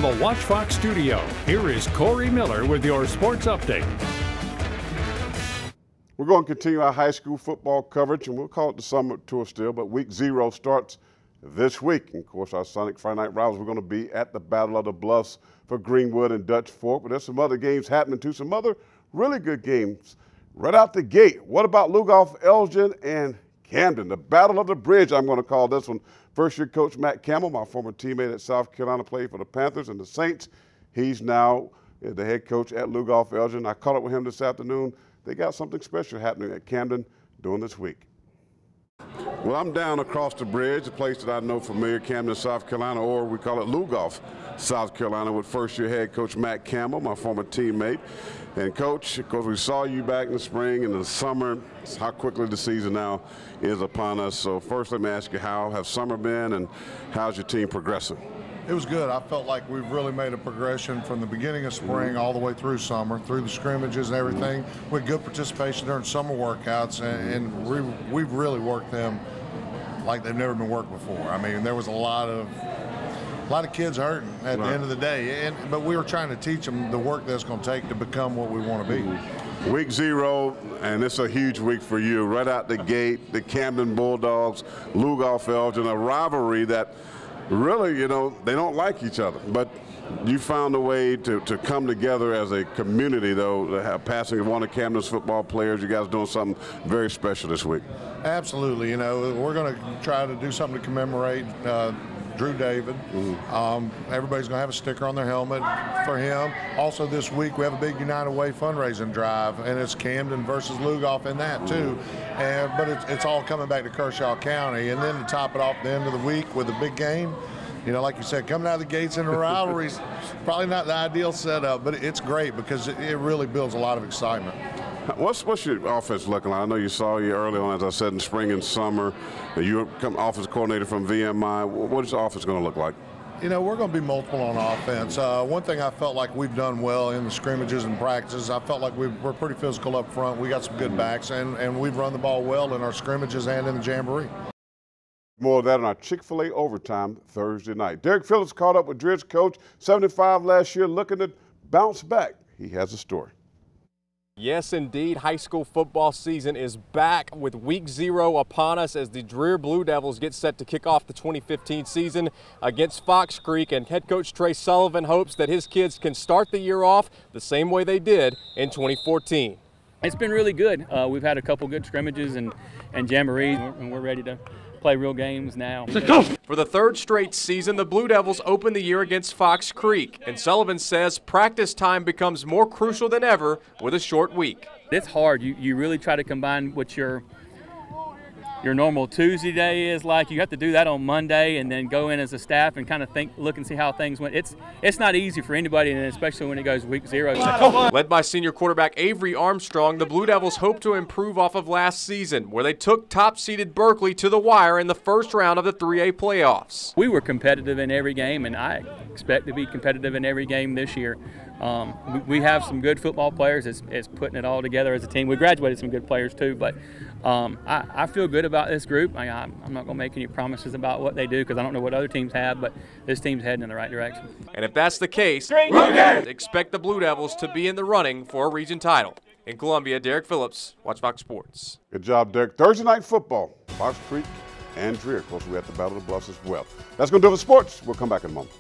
the Watch Fox studio, here is Corey Miller with your sports update. We're going to continue our high school football coverage, and we'll call it the summer tour still, but week 0 starts this week. And of course, our Sonic Friday Night Rivals, we're going to be at the Battle of the Bluffs for Greenwood and Dutch Fork, but there's some other games happening too, some other really good games right out the gate. What about Lugoff, Elgin, and Camden? The Battle of the Bridge, I'm going to call this one. First-year coach Matt Campbell, my former teammate at South Carolina, played for the Panthers and the Saints. He's now the head coach at Lugoff, Elgin. I caught up with him this afternoon. They got something special happening at Camden during this week. Well, I'm down across the bridge, a place that I know familiar, Camden, South Carolina, or we call it Lugoff, South Carolina, with first-year head coach Matt Campbell, my former teammate. And Coach, of course, we saw you back in the spring and the summer. How quickly the season now is upon us. So first, let me ask you, how have summer been, and how's your team progressing? It was good. I felt like we've really made a progression from the beginning of spring all the way through summer, through the scrimmages and everything. We had good participation during summer workouts, and we've really worked them like they've never been worked before. I mean, there was a lot of kids hurting at the end of the day, but we were trying to teach them the work that's going to take to become what we want to be. Week 0, and it's a huge week for you. Right out the gate, the Camden Bulldogs, Lugoff Elgin, a rivalry that really, you know, they don't like each other. But you found a way to come together as a community, though, to have passing of one of Camden's football players. You guys doing something very special this week. Absolutely. You know, we're going to try to do something to commemorate Drew David. Everybody's going to have a sticker on their helmet for him. Also this week we have a big United Way fundraising drive, and it's Camden versus Lugoff in that too. But it's all coming back to Kershaw County. And then to top it off the end of the week with a big game, you know, like you said, coming out of the gates in the rivalries, probably not the ideal setup, but it's great because it really builds a lot of excitement. What's your offense looking like? I know you saw you early on, as I said, in spring and summer. You're offensive coordinator from VMI. What is the offense going to look like? You know, we're going to be multiple on offense. One thing I felt like we've done well in the scrimmages and practices, I felt like we're pretty physical up front. We got some good backs, and we've run the ball well in our scrimmages and in the jamboree. More of that on our Chick-fil-A Overtime Thursday night. Derek Phillips caught up with Dredge coach, 75 last year, looking to bounce back. He has a story. Yes, indeed. High school football season is back with week 0 upon us as the Dreher Blue Devils get set to kick off the 2015 season against Fox Creek. And head coach Trey Sullivan hopes that his kids can start the year off the same way they did in 2014. It's been really good. We've had a couple good scrimmages and jamborees, and we're ready to play real games now. For the 3rd straight season, the Blue Devils open the year against Fox Creek, and Sullivan says practice time becomes more crucial than ever with a short week. It's hard. You really try to combine what your normal Tuesday day is like. You have to do that on Monday and then go in as a staff and kind of look and see how things went. It's not easy for anybody, and especially when it goes week 0. Led by senior quarterback Avery Armstrong, the Blue Devils hope to improve off of last season, where they took top-seeded Berkeley to the wire in the first round of the 3A playoffs. We were competitive in every game, and I expect to be competitive in every game this year. We have some good football players. It's putting it all together as a team. We graduated some good players too, but I feel good about this group. I'm not going to make any promises about what they do because I don't know what other teams have, but this team's heading in the right direction. And if that's the case, expect the Blue Devils to be in the running for a region title. In Columbia, Derek Phillips, Watch Fox Sports. Good job, Derek. Thursday night football, Fox Creek and Dreher. Of course, we're at the Battle of the Bluffs as well. That's going to do it for sports. We'll come back in a moment.